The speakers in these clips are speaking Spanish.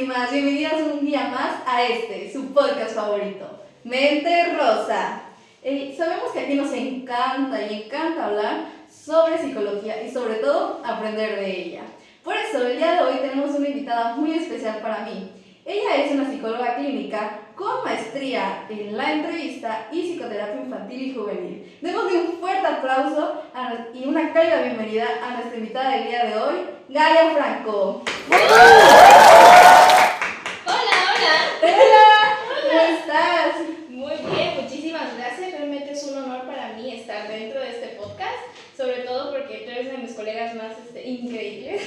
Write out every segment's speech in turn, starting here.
famosísimas, bienvenidas un día más a su podcast favorito, Mente Rosa. Sabemos que aquí nos encanta hablar sobre psicología y sobre todo aprender de ella. Por eso el día de hoy tenemos una invitada muy especial para mí. Ella es una psicóloga clínica con maestría en la entrevista y psicoterapia infantil y juvenil. Démosle un fuerte aplauso y una cálida bienvenida a nuestra invitada del día de hoy, Galia Franco. Hola, ¿Cómo estás? muy bien, muchísimas gracias. Realmente es un honor para mí estar dentro de este podcast, sobre todo porque tú eres de mis colegas más increíbles.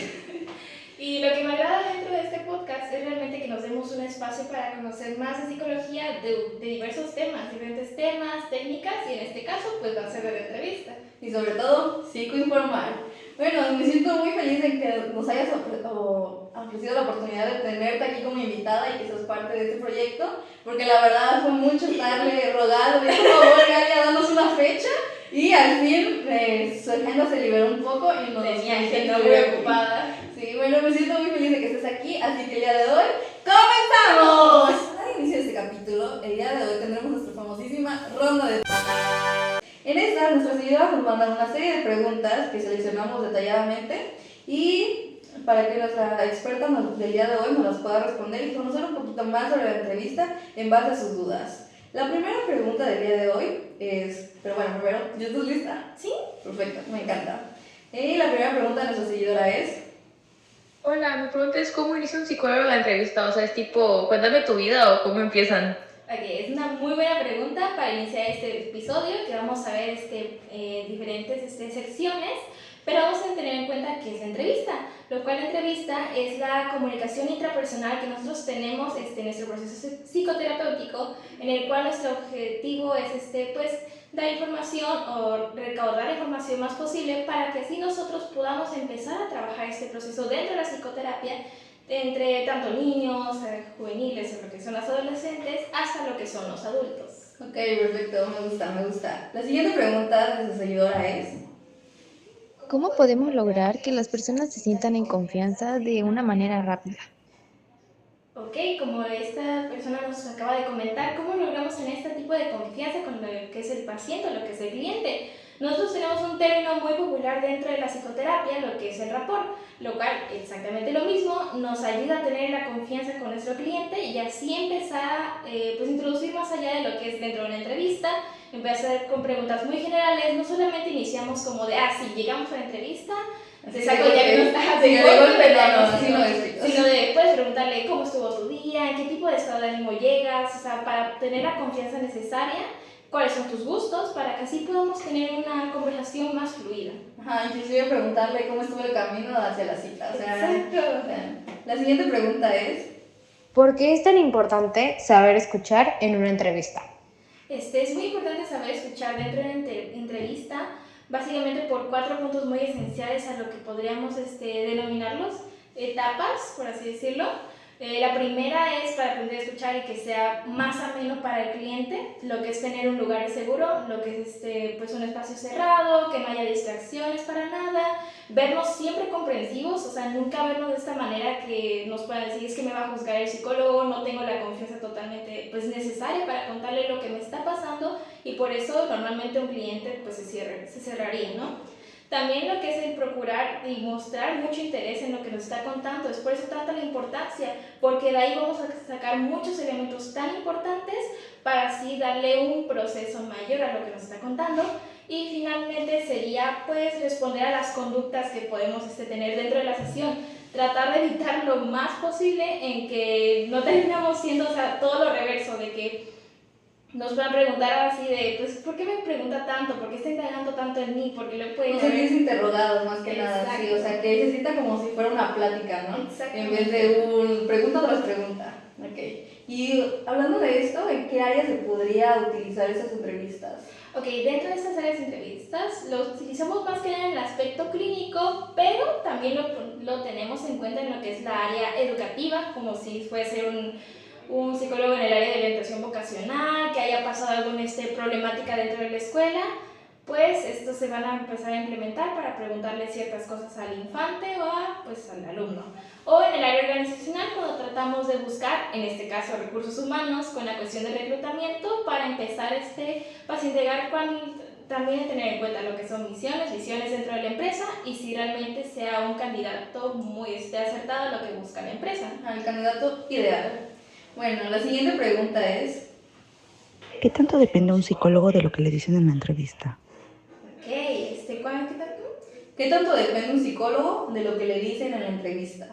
Y lo que me agrada dentro de este podcast es realmente que nos demos un espacio para conocer más de psicología de diversos temas, diferentes temas, técnicas, y en este caso pues va a ser de la entrevista. Y sobre todo, psicoinformal. Bueno, me siento muy feliz de que nos hayas ofrecido la oportunidad de tenerte aquí como invitada y que seas parte de este proyecto, porque la verdad fue mucho estarle rogando, por favor, Galia, danos una fecha, y al fin su agenda se liberó un poco y nos Tenía agenda muy ocupada. Sí, bueno, me siento muy feliz de que estés aquí, así que el día de hoy ¡comenzamos! Al inicio de este capítulo, el día de hoy tendremos nuestra famosísima ronda de... En esta, nuestras seguidoras nos mandan una serie de preguntas que seleccionamos detalladamente y para que nuestra experta del día de hoy nos las pueda responder y conocer un poquito más sobre la entrevista en base a sus dudas. La primera pregunta del día de hoy es, pero bueno, primero, ¿ya estás lista? ¿Sí? Perfecto, me encanta. Y la primera pregunta de nuestra seguidora es... Hola, mi pregunta es ¿cómo inicia un psicólogo la entrevista? O sea, es tipo, cuéntame tu vida o cómo empiezan. Ok, es una muy buena pregunta para iniciar este episodio, que vamos a ver diferentes secciones, pero vamos a tener en cuenta que es la entrevista, lo cual la entrevista es la comunicación intrapersonal que nosotros tenemos en nuestro proceso psicoterapéutico, en el cual nuestro objetivo es dar información o recaudar la información más posible para que así nosotros podamos empezar a trabajar este proceso dentro de la psicoterapia, entre tanto niños, juveniles, o lo que son los adolescentes, hasta lo que son los adultos. Ok, perfecto, me gusta. La siguiente pregunta de su seguidora es... ¿Cómo podemos lograr que las personas se sientan en confianza de una manera rápida? Ok, como esta persona nos acaba de comentar, ¿cómo logramos tener este tipo de confianza con lo que es el paciente o lo que es el cliente? Nosotros tenemos un término muy popular dentro de la psicoterapia, lo que es el rapport, lo cual, exactamente lo mismo, nos ayuda a tener la confianza con nuestro cliente y así empezar a introducir más allá de lo que es dentro de una entrevista, empezar con preguntas muy generales, no solamente iniciamos como de, sí, llegamos a la entrevista, te saco ya que no estás de golpe, sino de, puedes preguntarle cómo estuvo tu día, en qué tipo de estado de ánimo llegas, o sea, para tener la confianza necesaria, cuáles son tus gustos, para que así podamos tener una conversación más fluida. Ajá, inclusive preguntarle cómo estuvo el camino hacia la cita. O sea, exacto. La siguiente pregunta es... ¿Por qué es tan importante saber escuchar en una entrevista? Es muy importante saber escuchar dentro de una entrevista, básicamente por 4 puntos muy esenciales a lo que podríamos denominarlos etapas, por así decirlo. La primera es para aprender a escuchar y que sea más ameno para el cliente, lo que es tener un lugar seguro, lo que es un espacio cerrado, que no haya distracciones para nada, vernos siempre comprensivos, o sea, nunca vernos de esta manera que nos puedan decir es que me va a juzgar el psicólogo, no tengo la confianza totalmente necesaria para contarle lo que me está pasando y por eso normalmente un cliente se cerraría, ¿no? También lo que es el procurar y mostrar mucho interés en lo que nos está contando, es por eso tanta la importancia, porque de ahí vamos a sacar muchos elementos tan importantes para así darle un proceso mayor a lo que nos está contando. Y finalmente sería responder a las conductas que podemos tener dentro de la sesión, tratar de evitar lo más posible en que no terminamos siendo todo lo reverso, de que nos van a preguntar así de, ¿por qué me pregunta tanto? ¿Por qué está indagando tanto en mí? ¿Por qué le puede...? No sentirse interrogados más que Exacto. nada, sí, o sea, que se sienta como si fuera una plática, ¿no? Exacto. En vez de pregunta tras pregunta. Ok. Y hablando de esto, ¿en qué áreas se podría utilizar esas entrevistas? Ok, dentro de estas áreas de entrevistas lo utilizamos más que nada en el aspecto clínico, pero también lo tenemos en cuenta en lo que es la área educativa, como si fuese un psicólogo en el área de orientación vocacional, que haya pasado alguna problemática dentro de la escuela, pues estos se van a empezar a implementar para preguntarle ciertas cosas al infante o pues, al alumno. O en el área organizacional, cuando tratamos de buscar, en este caso, recursos humanos con la cuestión de reclutamiento para empezar pues, integrar también tener en cuenta lo que son visiones dentro de la empresa y si realmente sea un candidato muy acertado a lo que busca la empresa. Al candidato ideal. Bueno, la siguiente pregunta es... ¿Qué tanto depende un psicólogo de lo que le dicen en la entrevista? Ok, ¿qué tal? ¿Qué tanto depende un psicólogo de lo que le dicen en la entrevista?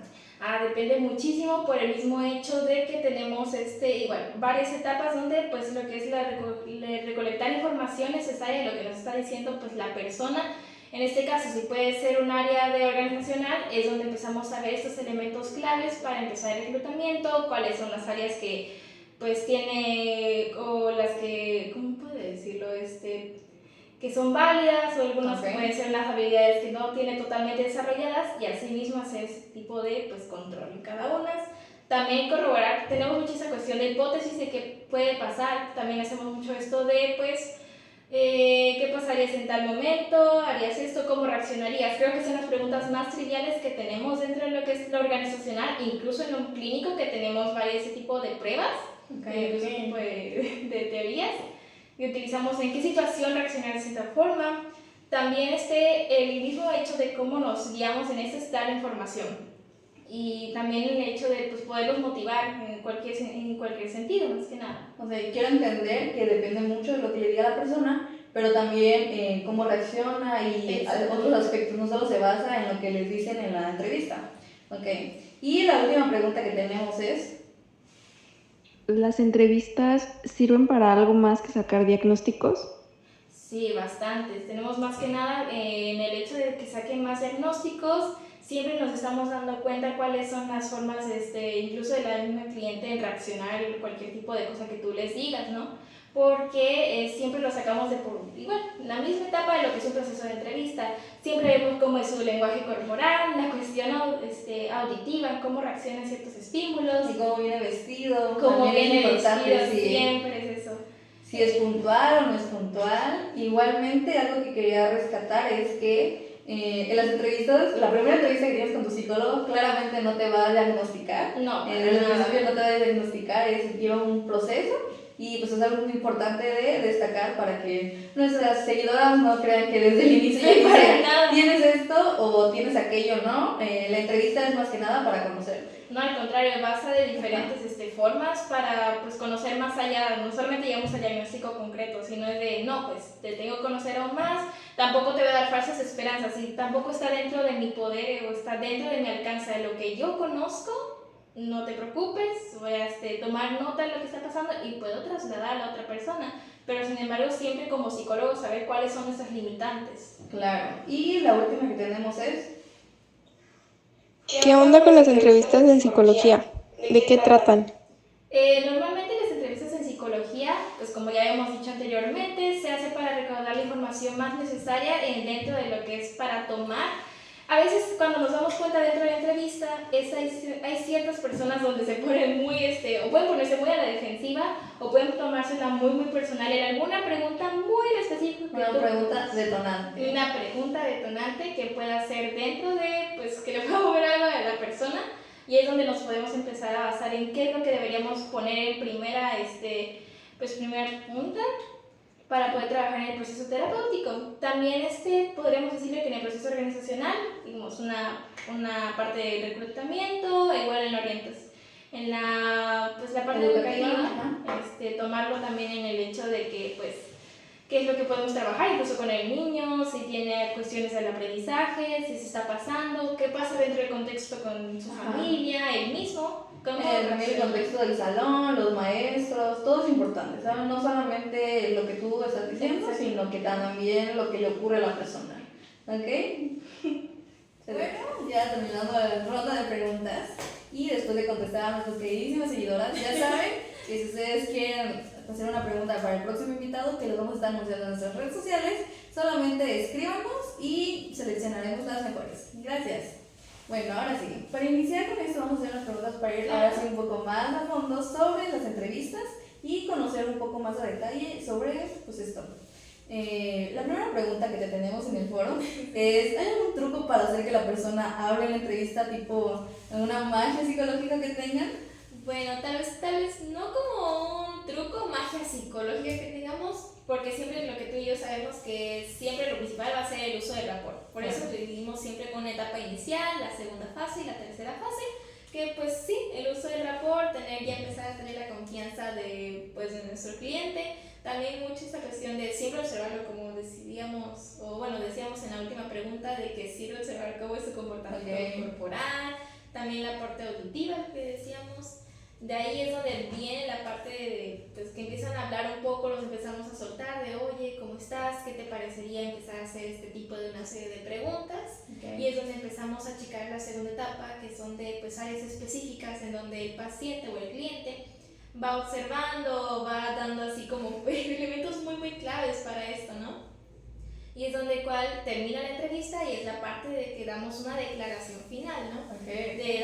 Depende muchísimo por el mismo hecho de que tenemos igual varias etapas donde pues lo que es recolectar información necesaria de lo que nos está diciendo pues la persona. En este caso, si puede ser un área de organizacional, es donde empezamos a ver estos elementos claves para empezar el reclutamiento, cuáles son las áreas que pues tiene o las que, ¿cómo puede decirlo? Que son válidas o algunas que pueden ser unas habilidades que no tiene totalmente desarrolladas y asimismo hacer ese tipo de pues, control en cada una. También corroborar, tenemos mucha esa cuestión de hipótesis de qué puede pasar, también hacemos mucho esto de pues qué pasarías en tal momento, harías esto, cómo reaccionarías. Creo que son las preguntas más triviales que tenemos dentro de lo que es lo organizacional, incluso en lo clínico que tenemos varios ese tipo de pruebas, ese tipo de teorías que utilizamos en qué situación reaccionar de cierta forma. También el mismo hecho de cómo nos guiamos en esto es dar información y también el hecho de pues, poderlos motivar en cualquier sentido, más que nada. O sea, quiero entender que depende mucho de lo que le diga la persona, pero también cómo reacciona y otros aspectos, no solo se basa en lo que les dicen en la entrevista. Okay. Y la última pregunta que tenemos es... ¿Las entrevistas sirven para algo más que sacar diagnósticos? Sí, bastantes. Tenemos más que nada en el hecho de que saquen más diagnósticos, siempre nos estamos dando cuenta cuáles son las formas, incluso de la misma cliente en reaccionar a cualquier tipo de cosa que tú les digas, ¿no? Porque siempre lo sacamos igual, la misma etapa de lo que es un proceso de entrevista. Siempre vemos cómo es su lenguaje corporal, la cuestión auditiva, cómo reacciona a ciertos estímulos. Y cómo viene vestido. Cómo viene vestido, si, siempre es eso. Si es puntual o no es puntual. Igualmente, algo que quería rescatar es que en las entrevistas, la primera entrevista que tienes con tu psicólogo claramente no te va a diagnosticar. No, en el principio no te va a diagnosticar, lleva un proceso. Y pues es algo muy importante de destacar para que nuestras seguidoras no crean que desde el inicio tienes esto o tienes aquello, ¿no? La entrevista es más que nada para conocer. No, al contrario, basa de diferentes formas para pues, conocer más allá. No solamente llegamos al diagnóstico concreto, sino es de, no, pues te tengo que conocer aún más. Tampoco te voy a dar falsas esperanzas. Si tampoco está dentro de mi poder o está dentro de mi alcance de lo que yo conozco, no te preocupes, voy a tomar nota de lo que está pasando y puedo trasladar a la otra persona. Pero sin embargo, siempre como psicólogo saber cuáles son nuestras limitantes. Claro. Y la última que tenemos es... ¿Qué onda con las entrevistas en psicología? ¿De qué tratan? Normalmente las entrevistas en psicología, pues como ya hemos dicho anteriormente, se hace para recaudar la información más necesaria dentro de lo que es para tomar. A veces cuando nos damos cuenta dentro de la entrevista, hay ciertas personas donde se ponen muy, o pueden ponerse muy a la defensiva, o pueden tomársela muy, muy personal en alguna pregunta muy específica. Una pregunta detonante. Una pregunta detonante que pueda ser dentro de, pues, que le pueda mover algo a la persona, y es donde nos podemos empezar a basar en qué es lo que deberíamos poner en primera punta, para poder trabajar en el proceso terapéutico. También podríamos decirle que en el proceso organizacional tenemos una parte de reclutamiento, igual en la orientación, en la parte educativa, tomarlo también en el hecho de que pues qué es lo que podemos trabajar incluso con el niño, si tiene cuestiones del aprendizaje, si se está pasando, qué pasa dentro del contexto con su familia, él mismo. También el contexto del salón, los maestros, todo es importante, ¿sabes? No solamente lo que tú estás diciendo, sino que también lo que le ocurre a la persona. ¿Ok? Bueno, ya terminando la ronda de preguntas y después de contestar a nuestras queridísimas seguidoras, ya saben que si ustedes quieren hacer una pregunta para el próximo invitado, que los vamos a estar anunciando en nuestras redes sociales, solamente escríbanos y seleccionaremos las mejores. Gracias. Bueno, ahora sí, para iniciar con esto vamos a hacer unas preguntas para ir ahora sí un poco más a fondo sobre las entrevistas y conocer un poco más a detalle sobre pues esto. La primera pregunta que te tenemos en el foro es, ¿hay algún truco para hacer que la persona hable en la entrevista, tipo alguna magia psicológica que tengan? Bueno, tal vez no como un truco, magia psicológica que tengamos, porque siempre lo que tú y yo sabemos que siempre lo principal va a ser el uso del rapport. Por eso dividimos siempre con una etapa inicial, la segunda fase y la tercera fase, que pues sí, el uso del rapport, ya empezar a tener la confianza de, pues, de nuestro cliente. También mucho esta cuestión de siempre observarlo, como decíamos en la última pregunta, de que siempre observar cómo es su comportamiento corporal, también la parte auditiva que decíamos. De ahí es donde viene la parte de pues, que empiezan a hablar un poco, los empezamos a soltar de, oye, ¿cómo estás? ¿Qué te parecería empezar a hacer este tipo de una serie de preguntas? Y es donde empezamos a achicar la segunda etapa, que son de pues, áreas específicas en donde el paciente o el cliente va observando, va dando así como elementos muy claves para esto, ¿no? Y es donde cual termina la entrevista y es la parte de que damos una declaración final, ¿no?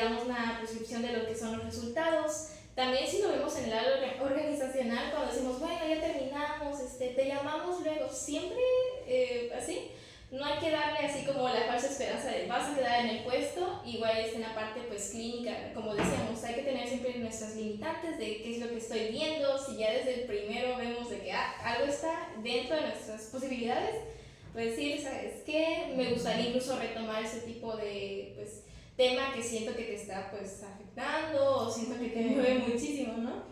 Damos una prescripción de lo que son los resultados. También si lo vemos en el lado organizacional, cuando decimos, bueno, ya terminamos, te llamamos luego, siempre así. No hay que darle así como la falsa esperanza de vas a quedar en el puesto, igual es en la parte pues clínica, como decíamos, hay que tener siempre nuestras limitantes de qué es lo que estoy viendo, si ya desde el primero vemos de que algo está dentro de nuestras posibilidades, pues decir, ¿sabes qué? Me gustaría incluso retomar ese tipo de pues, tema que siento que te está pues afectando o siento que te mueve muchísimo, ¿no?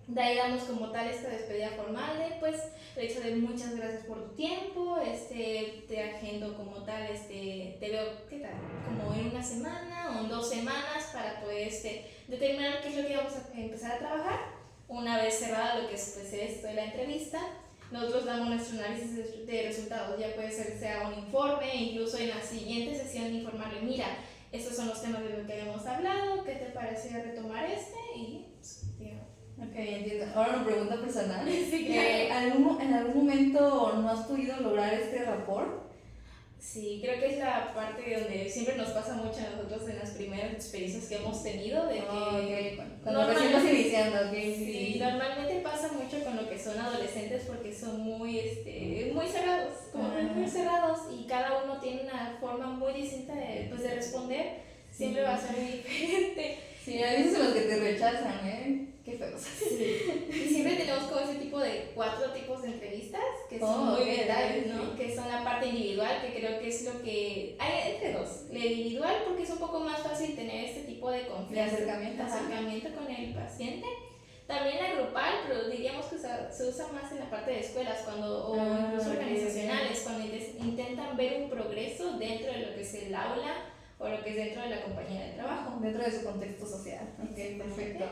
De ahí damos como tal esta despedida formal de pues el hecho de muchas gracias por tu tiempo, te agendo como tal, te veo, ¿qué tal? Como en una semana o en 2 semanas para poder determinar qué es lo que vamos a empezar a trabajar. Una vez cerrada lo que es pues esto de la entrevista, nosotros damos nuestro análisis de resultados, ya puede ser sea un informe, incluso en la siguiente sesión informarle, mira, estos son los temas de los que habíamos hablado, ¿qué te parece retomar y digamos. Ok, entiendo. Ahora una pregunta personal. Sí, claro. ¿En algún momento no has podido lograr este rapport? Sí, creo que es la parte donde siempre nos pasa mucho a nosotros en las primeras experiencias que hemos tenido, de que cuando recién vas iniciando, sí, normalmente pasa mucho con lo que son adolescentes porque son muy cerrados, como muy cerrados, y cada uno tiene una forma muy distinta de responder, siempre va a ser muy diferente. Sí, hay veces en los que te rechazan, qué feos. Sí. Y siempre tenemos como ese tipo de 4 tipos de entrevistas que son muy vitales, ¿no? Que son la parte individual, que creo que es lo que hay entre dos. La individual porque es un poco más fácil tener este tipo de confianza, acercamiento con el paciente. También la grupal, pero diríamos que se usa más en la parte de escuelas o incluso organizacionales, cuando intentan ver un progreso dentro de lo que es el aula o lo que es dentro de la compañía de trabajo. Dentro de su contexto social. Ok, perfecto.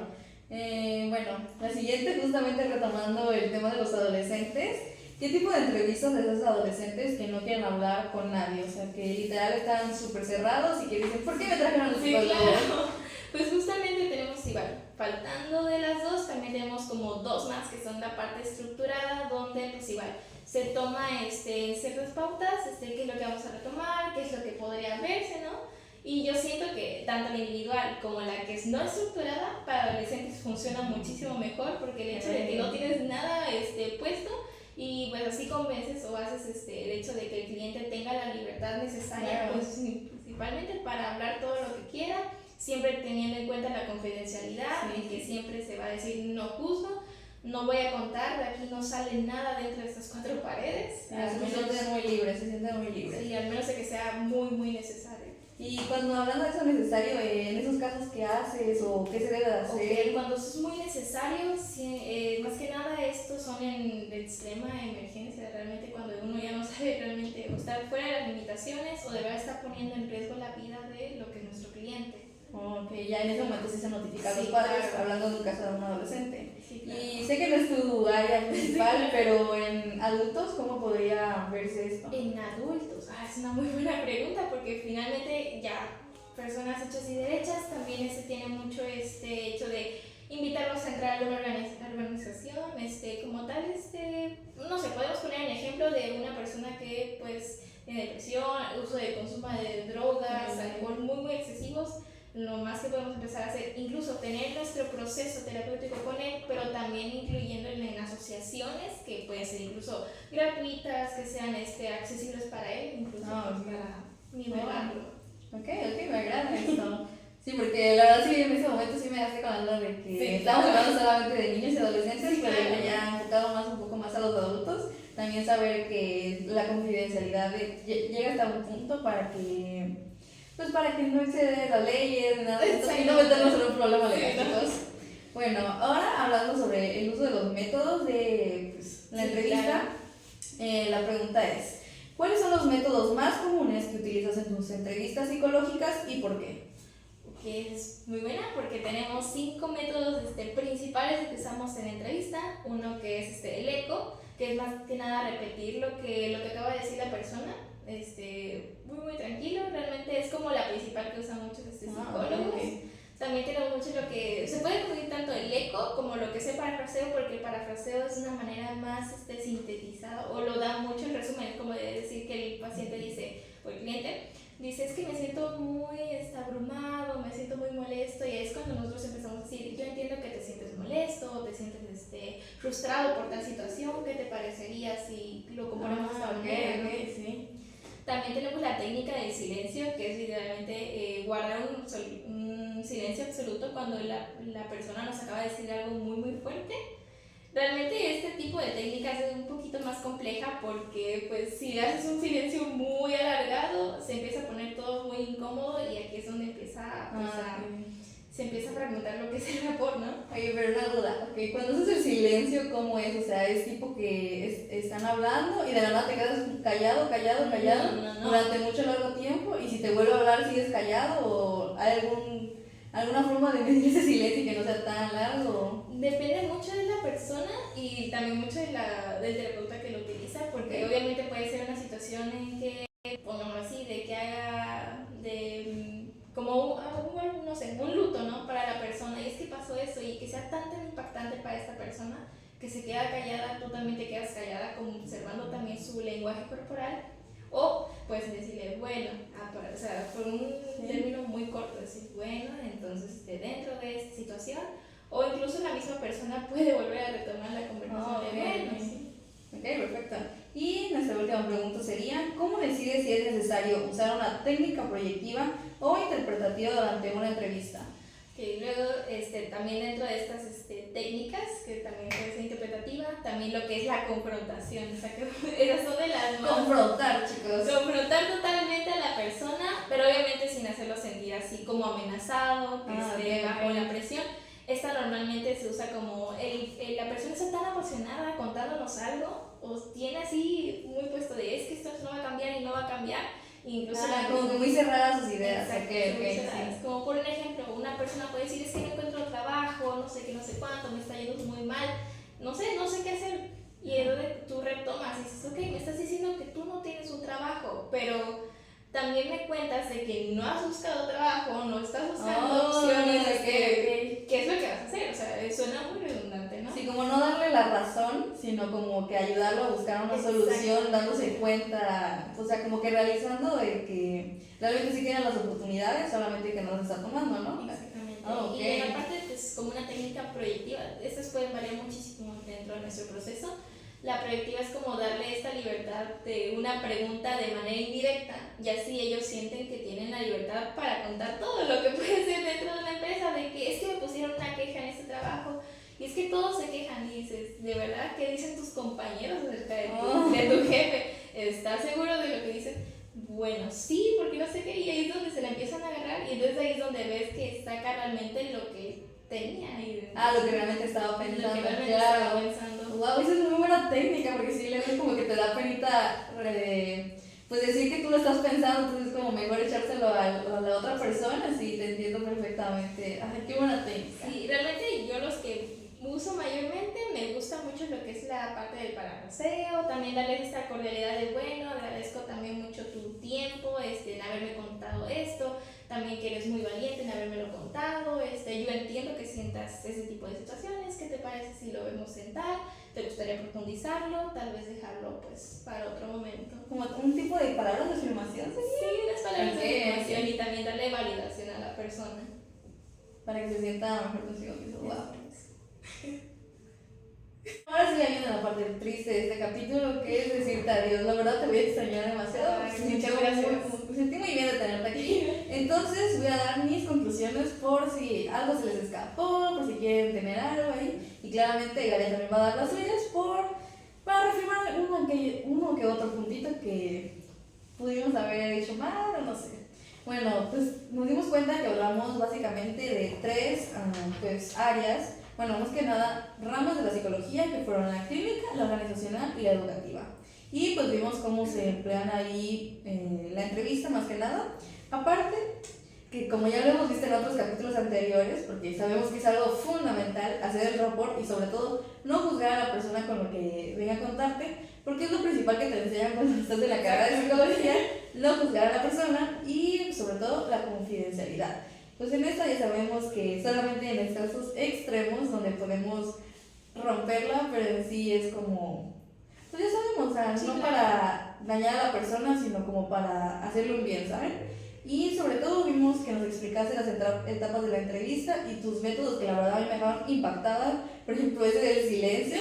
Bueno, la siguiente, justamente retomando el tema de los adolescentes, ¿qué tipo de entrevistas de esos adolescentes que no quieren hablar con nadie? O sea, que literal están súper cerrados y que dicen, ¿por qué me trajeron al psicólogo? Claro. Pues justamente tenemos igual, faltando de las 2, también tenemos como 2 más que son la parte estructurada, donde pues igual se toma ciertas pautas, qué es lo que vamos a retomar, qué es lo que podría verse, ¿no? Y yo siento que tanto la individual como la que es no estructurada para adolescentes funciona muchísimo mejor, porque el hecho de que no tienes nada puesto y pues así convences o haces el hecho de que el cliente tenga la libertad necesaria, pues principalmente para hablar todo lo que quiera, siempre teniendo en cuenta la confidencialidad y que siempre se va a decir no juzgo, no voy a contar, de aquí no sale nada dentro de estas 4 paredes. Se sienten muy libres, Sí, al menos de que sea muy necesario. Y cuando hablando de eso necesario, en esos casos, ¿qué haces o qué se debe de hacer? Okay, cuando eso es muy necesario, más que nada estos son en de extrema emergencia, realmente cuando uno ya no sabe realmente o estar fuera de las limitaciones o de verdad estar poniendo en riesgo la vida de lo que es nuestro cliente. Ok, ya en ese momento sí se notifica a los padres, claro. Hablando de un caso de un adolescente. Sí, claro. Y sé que no es tu área principal, pero en adultos, ¿cómo podría verse esto? En adultos, es una muy buena pregunta porque finalmente ya personas hechas y derechas también tiene mucho hecho de invitarlos a entrar a una organización, como tal, no sé, podemos poner el ejemplo de una persona que pues tiene depresión, uso de consumo de drogas, alcohol muy excesivos. lo más que podemos empezar a hacer, incluso tener nuestro proceso terapéutico con él, pero también incluyéndolo en asociaciones que pueden ser incluso gratuitas, que sean accesibles para él, incluso para nivelarlo. Ok, me agrada esto. Sí, porque la verdad sí, en ese momento sí me dejaste con la duda de que estamos hablando solamente de niños y adolescentes, pero ya enfocado un poco más a los adultos. También saber que la confidencialidad llega hasta un punto para que no excede las leyes, nada de esto, y no meternos en un problema legal, chicos. Bueno, ahora hablando sobre el uso de los métodos de la entrevista, la pregunta es, ¿cuáles son los métodos más comunes que utilizas en tus entrevistas psicológicas y por qué? Que es muy buena porque tenemos 5 métodos principales que usamos en la entrevista. Uno que es el eco, que es más que nada repetir lo que acaba de decir la persona, muy tranquilo, realmente es como la principal que usan muchos psicólogos. Okay. También tenemos mucho lo que se puede incluir tanto el eco como lo que es el parafraseo, porque el parafraseo es una manera más sintetizada, o lo da mucho en resumen, como de decir que el paciente dice, o el cliente dice, es que me siento muy abrumado, me siento muy molesto, y ahí es cuando nosotros empezamos a decir, yo entiendo que te sientes molesto, te sientes frustrado por tal situación, ¿qué te parecería si lo comparamos a un sí. También tenemos la técnica del silencio, que es literalmente guardar un silencio absoluto cuando la persona nos acaba de decir algo muy fuerte. Realmente este tipo de técnicas es un poquito más compleja porque pues si haces un silencio muy alargado se empieza a poner todo muy incómodo y aquí es donde empieza se empieza a fragmentar lo que es el rapor, ¿no? Oye, pero una duda, okay, cuando haces el silencio, ¿cómo es? O sea, ¿es tipo que están hablando y de la nada te quedas callado No. durante mucho largo tiempo y si te vuelve a hablar sigues callado o hay alguna forma de medir ese silencio y que no sea tan largo? Depende mucho de la persona y también mucho del terapeuta que lo utiliza, porque obviamente puede ser una situación en que, pongámoslo así, de que haga como no sé, un luto, ¿no? Para la persona, y es que pasó eso y que sea tan impactante para esta persona que se queda callada, tú también te quedas callada, como observando también su lenguaje corporal, o puedes decirle, bueno, o sea, por un término muy corto, decir, bueno, entonces dentro de esta situación, o incluso la misma persona puede volver a retomar la conversación. Ok, perfecto. Y nuestra última pregunta sería, ¿cómo decides si es necesario usar una técnica proyectiva o interpretativa durante una entrevista? Que luego también dentro de estas técnicas, que también puede ser interpretativa, también lo que es la confrontación, o sea, que esas son de las más... Confrontar, chicos. Confrontar totalmente a la persona, pero obviamente sin hacerlo sentir así como amenazado, que bajo la presión. Esta normalmente se usa como la persona está tan apasionada contándonos algo, o tiene así muy puesto de es que esto no va a cambiar y no va a cambiar. Incluso como que muy cerradas sus ideas. Exacto, Okay, sí. Como por un ejemplo, una persona puede decir es que no encuentro trabajo, no sé qué, no sé cuánto, me está yendo muy mal, no sé qué hacer. Y es donde tú retomas y dices, ok, me estás diciendo que tú no tienes un trabajo, pero también me cuentas de que no has buscado trabajo, no estás buscando opciones, ¿qué es lo que vas a hacer? O sea, suena muy redundante, ¿no? Sí, como no darle la razón, sino como que ayudarlo a buscar una solución, dándose cuenta, o sea, como que realizando de que realmente sí tienen las oportunidades, solamente que no las está tomando, ¿no? Exactamente. Okay. Y aparte, pues como una técnica proyectiva, estas pueden variar muchísimo dentro de nuestro proceso. La proyectiva es como darle esta libertad de una pregunta de manera indirecta y así ellos sienten que tienen la libertad para contar todo lo que puede ser dentro de una empresa, de que es que me pusieron una queja en este trabajo y es que todos se quejan y dices, ¿de verdad qué dicen tus compañeros acerca de tu jefe? ¿Estás seguro de lo que dicen? Bueno, sí, porque no sé qué, y ahí es donde se la empiezan a agarrar y entonces ahí es donde ves que saca realmente lo que tenía. Lo que realmente estaba pensando. Lo que realmente estaba pensando. Wow, esa es una muy buena técnica porque sí, luego es como que te da penita pues decir que tú lo estás pensando, entonces es como mejor echárselo a la otra persona. Sí, te entiendo perfectamente. Ay, qué buena técnica. Sí, realmente yo los que uso mayormente me gusta mucho lo que es la parte del parafraseo, también darles esta cordialidad de bueno, agradezco también mucho tu tiempo en haberme contado esto, también que eres muy valiente en habérmelo contado, yo entiendo que sientas ese tipo de situaciones, ¿qué te parece si lo vemos en tal? ¿Te gustaría profundizarlo? Tal vez dejarlo pues para otro momento. Como un tipo de palabras de afirmación, ¿sí? Sí, unas palabras de afirmación y también darle validación a la persona. persona para que se sienta mejor consigo mismo. Wow. Ahora sí ya viene la parte triste de este capítulo, que es decirte adiós. La verdad te voy a extrañar demasiado. Ay, Me muchas gracias. me sentí muy bien de tenerte aquí. Entonces voy a dar mis conclusiones por si algo se les escapó, por si quieren tener algo ahí. Y claramente Galia también va a dar las suyas para reafirmar uno que otro puntito que pudimos haber hecho mal o no sé. Bueno, pues nos dimos cuenta que hablamos básicamente de tres pues, áreas. Bueno, más que nada, ramas de la psicología que fueron la clínica, la organizacional y la educativa. Y pues vimos cómo se emplean ahí la entrevista más que nada. Aparte, que como ya lo hemos visto en otros capítulos anteriores, porque sabemos que es algo fundamental hacer el rapport y sobre todo no juzgar a la persona con lo que venga a contarte, porque es lo principal que te enseñan cuando estás en la carrera de psicología, no juzgar a la persona y sobre todo la confidencialidad. Pues en esta ya sabemos que solamente en casos extremos donde podemos romperla, pero en sí es como, pues ya sabemos, o sea, Sí, no claro. para dañar a la persona, sino como para hacerle un bien, ¿saben? Y sobre todo vimos que nos explicaste las etapas de la entrevista y tus métodos que la verdad a mí me dejaron impactada. Por ejemplo, ese del silencio,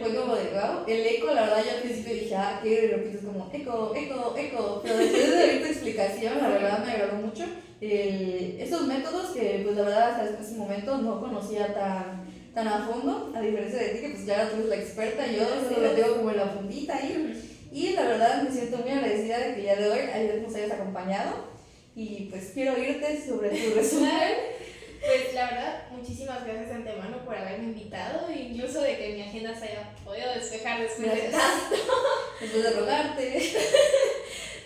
fue como de wow. El eco, la verdad, yo al principio dije, que de repente es como eco, eco, eco. Pero después de ver tu explicación, la verdad me agradó mucho. Esos métodos que pues la verdad hasta ese momento no conocía tan a fondo, a diferencia de ti que pues ya tú eres la experta, yo solo lo tengo como en la puntita ahí. Y la verdad me siento muy agradecida de que el día de hoy nos hayas acompañado y pues quiero oírte sobre tu resumen. Pues la verdad, muchísimas gracias de antemano por haberme invitado e incluso de que mi agenda se haya podido despejar después de Gracias. Después de rogarte.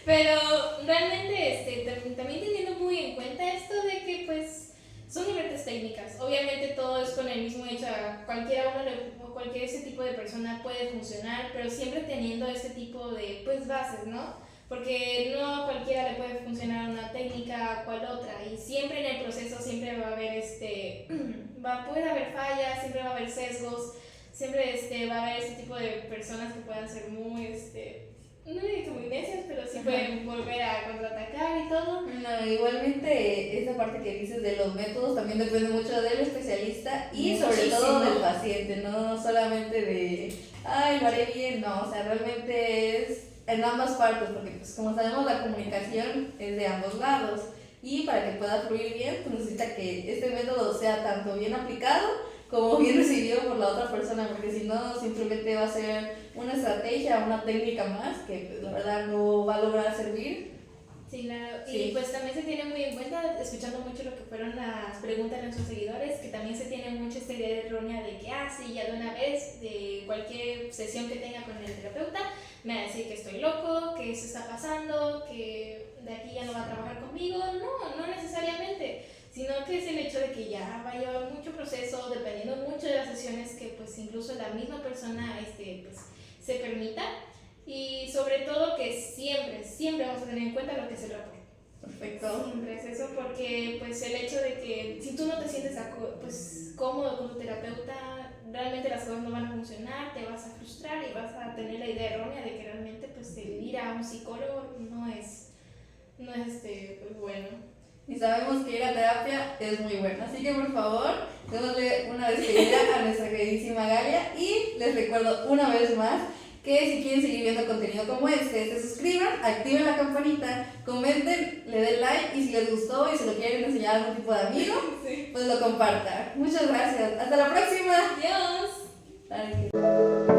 Pero realmente también teniendo muy en cuenta esto de que pues son diferentes técnicas. Obviamente todo es con el mismo hecho, a cualquier ese tipo de persona puede funcionar, pero siempre teniendo este tipo de pues bases, ¿no? Porque no a cualquiera le puede funcionar una técnica o cual otra y siempre en el proceso siempre va a haber puede haber fallas, siempre va a haber sesgos, siempre va a haber este tipo de personas que puedan ser muy no digo muy necias, pero sí pueden volver a contraatacar y todo. No, igualmente esta parte que dices de los métodos también depende mucho del especialista y sobre Muchísimo. todo del paciente, no solamente de, lo haré bien, no, o sea, realmente es en ambas partes, porque pues como sabemos la comunicación es de ambos lados y para que pueda fluir bien, pues necesita que este método sea tanto bien aplicado como bien recibido por la otra persona, porque si no simplemente va a ser una estrategia, una técnica más que pues, la verdad no va a lograr servir. Sí, claro. Sí. Y pues también se tiene muy en cuenta, escuchando mucho lo que fueron las preguntas de nuestros seguidores, que también se tiene mucho esta idea errónea de que, sí, ya de una vez, de cualquier sesión que tenga con el terapeuta, me va a decir que estoy loco, que eso está pasando, que de aquí ya no va a trabajar conmigo. No necesariamente, sino que es el hecho de que ya va a llevar mucho proceso, dependiendo mucho de las sesiones que pues incluso la misma persona pues, se permita. Y sobre todo que siempre vamos a tener en cuenta lo que es el rapport. Perfecto. Siempre es eso, porque pues el hecho de que si tú no te sientes pues, cómodo con tu terapeuta, realmente las cosas no van a funcionar, te vas a frustrar y vas a tener la idea errónea de que realmente pues el ir a un psicólogo no es pues, bueno. Y sabemos que ir a terapia es muy bueno, así que por favor, démosle una despedida a nuestra queridísima Galia y les recuerdo una vez más que si quieren seguir viendo contenido como se suscriban, activen la campanita, comenten, le den like y si les gustó y se lo quieren enseñar a algún tipo de amigo, pues lo compartan. Muchas gracias, hasta la próxima. Adiós. Bye.